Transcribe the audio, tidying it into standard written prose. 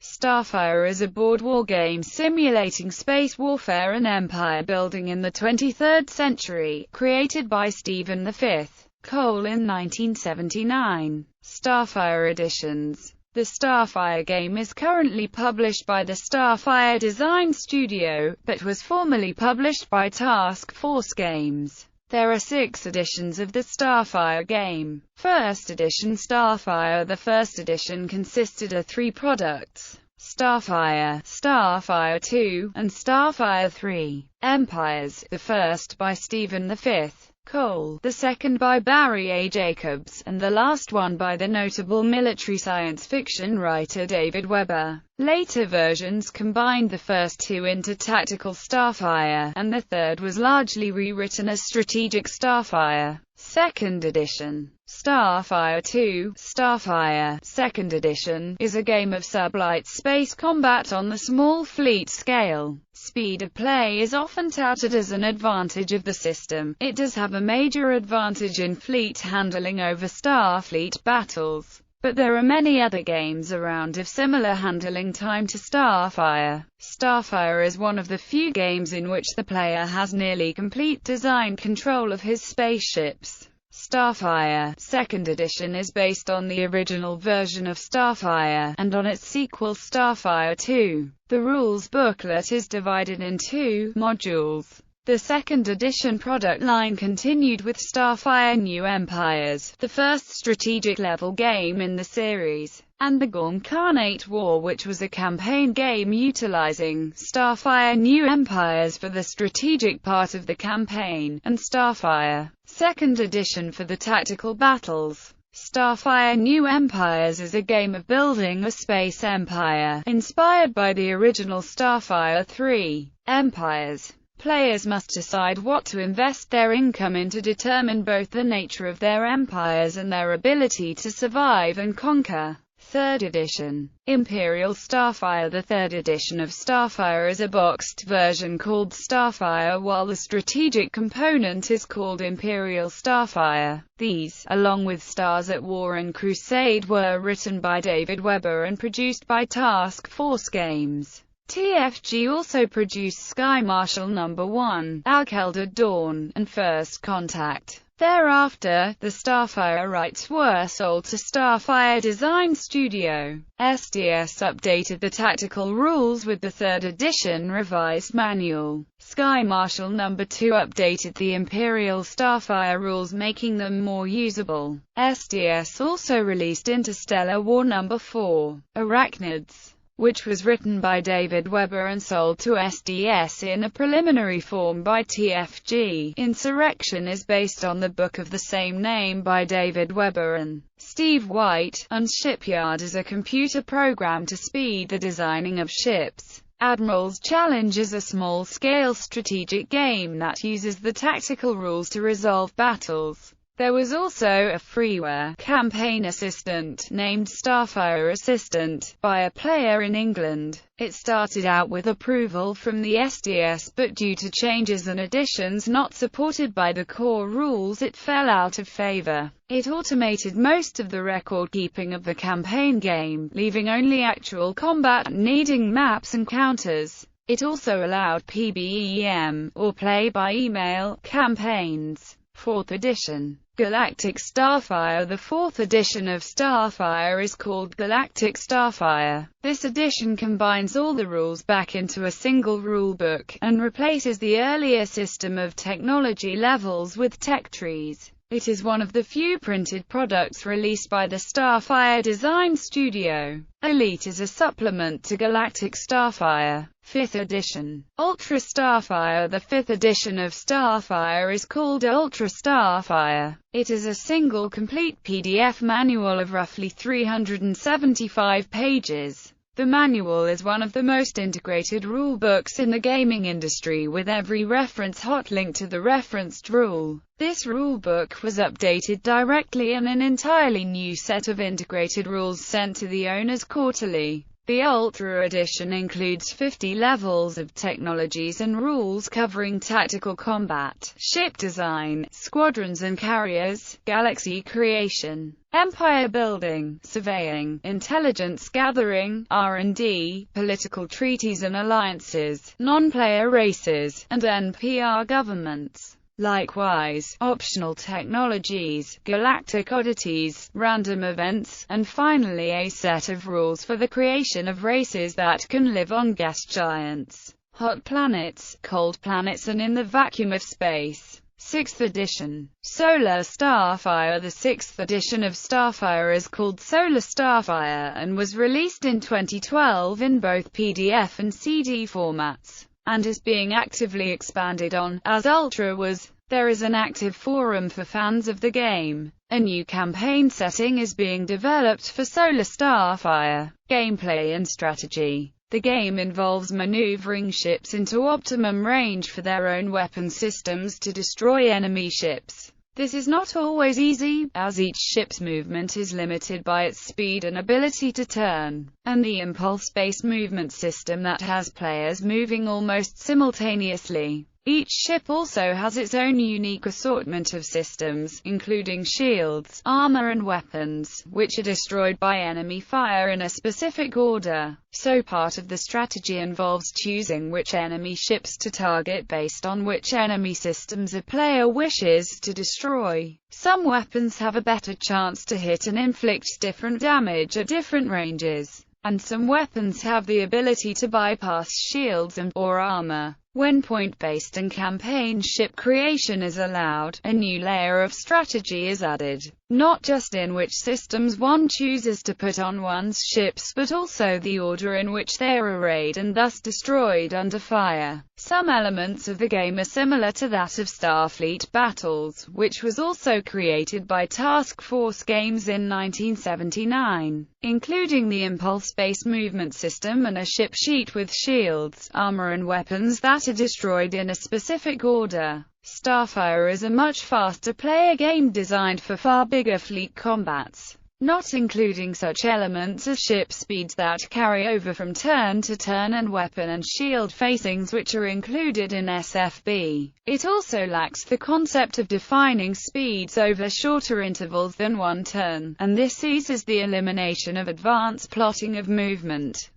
Starfire is a board war game simulating space warfare and empire building in the 23rd century, created by Stephen V.Cole in 1979. Starfire Editions. The Starfire game is currently published by the Starfire Design Studio, but was formerly published by Task Force Games. There are 6 editions of the Starfire game. First edition Starfire. The first edition consisted of 3 products: Starfire, Starfire 2, and Starfire 3. Empires, the first by Stephen V.Cole, the second by Barry A. Jacobs, and the last one by the notable military science fiction writer David Weber. Later versions combined the first 2 into Tactical Starfire, and the third was largely rewritten as Strategic Starfire. Second edition. Starfire 2, Starfire, Second Edition, is a game of sublight space combat on the small fleet scale. Speed of play is often touted as an advantage of the system. It does have a major advantage in fleet handling over Starfleet battles, but there are many other games around of similar handling time to Starfire. Starfire is one of the few games in which the player has nearly complete design control of his spaceships. Starfire, Second Edition is based on the original version of Starfire, and on its sequel Starfire 2. The rules booklet is divided in 2 modules. The Second Edition product line continued with Starfire New Empires, the first strategic-level game in the series, and the Gorn-Carnate War, which was a campaign game utilizing Starfire New Empires for the strategic part of the campaign, and Starfire Second Edition for the tactical battles. Starfire New Empires is a game of building a space empire, inspired by the original Starfire 3. Empires. Players must decide what to invest their income in to determine both the nature of their empires and their ability to survive and conquer. Third Edition. Imperial Starfire. The third edition of Starfire is a boxed version called Starfire, while the strategic component is called Imperial Starfire. These, along with Stars at War and Crusade, were written by David Weber and produced by Task Force Games. TFG also produced Sky Marshal No. 1, Alkelda Dawn, and First Contact. Thereafter, the Starfire rights were sold to Starfire Design Studio. SDS updated the tactical rules with the third edition revised manual. Sky Marshal No. 2 updated the Imperial Starfire rules, making them more usable. SDS also released Interstellar War No. 4, Arachnids, which was written by David Weber and sold to SDS in a preliminary form by TFG. Insurrection is based on the book of the same name by David Weber and Steve White, and Shipyard is a computer program to speed the designing of ships. Admiral's Challenge is a small-scale strategic game that uses the tactical rules to resolve battles. There was also a freeware campaign assistant named Starfire Assistant by a player in England. It started out with approval from the SDS, but due to changes and additions not supported by the core rules, it fell out of favor. It automated most of the record-keeping of the campaign game, leaving only actual combat needing maps and counters. It also allowed PBEM, or play-by-email, campaigns. 4th edition. Galactic Starfire. The 4th edition of Starfire is called Galactic Starfire. This edition combines all the rules back into a single rulebook, and replaces the earlier system of technology levels with tech trees. It is one of the few printed products released by the Starfire Design Studio. Elite is a supplement to Galactic Starfire. 5th edition. Ultra Starfire. The 5th edition of Starfire is called Ultra Starfire. It is a single complete PDF manual of roughly 375 pages. The manual is one of the most integrated rulebooks in the gaming industry, with every reference hot-linked to the referenced rule. This rulebook was updated directly and an entirely new set of integrated rules sent to the owners quarterly. The Ultra Edition includes 50 levels of technologies and rules covering tactical combat, ship design, squadrons and carriers, galaxy creation, empire building, surveying, intelligence gathering, R&D, political treaties and alliances, non-player races, and NPR governments. Likewise, optional technologies, galactic oddities, random events, and finally a set of rules for the creation of races that can live on gas giants, hot planets, cold planets and in the vacuum of space. 6th edition. Solar Starfire. The 6th edition of Starfire is called Solar Starfire and was released in 2012 in both PDF and CD formats, and is being actively expanded on, as Ultra was. There is an active forum for fans of the game. A new campaign setting is being developed for Solar Starfire. Gameplay and strategy. The game involves maneuvering ships into optimum range for their own weapon systems to destroy enemy ships. This is not always easy, as each ship's movement is limited by its speed and ability to turn, and the impulse-based movement system that has players moving almost simultaneously. Each ship also has its own unique assortment of systems, including shields, armor and weapons, which are destroyed by enemy fire in a specific order. So part of the strategy involves choosing which enemy ships to target based on which enemy systems a player wishes to destroy. Some weapons have a better chance to hit and inflict different damage at different ranges, and some weapons have the ability to bypass shields or armor. When point-based and campaign ship creation is allowed, a new layer of strategy is added, not just in which systems one chooses to put on one's ships, but also the order in which they are arrayed and thus destroyed under fire. Some elements of the game are similar to that of Starfleet Battles, which was also created by Task Force Games in 1979, including the impulse-based movement system and a ship sheet with shields, armor and weapons that are destroyed in a specific order. Starfire is a much faster player game designed for far bigger fleet combats, not including such elements as ship speeds that carry over from turn to turn and weapon and shield facings which are included in SFB. It also lacks the concept of defining speeds over shorter intervals than one turn, and this eases the elimination of advanced plotting of movement.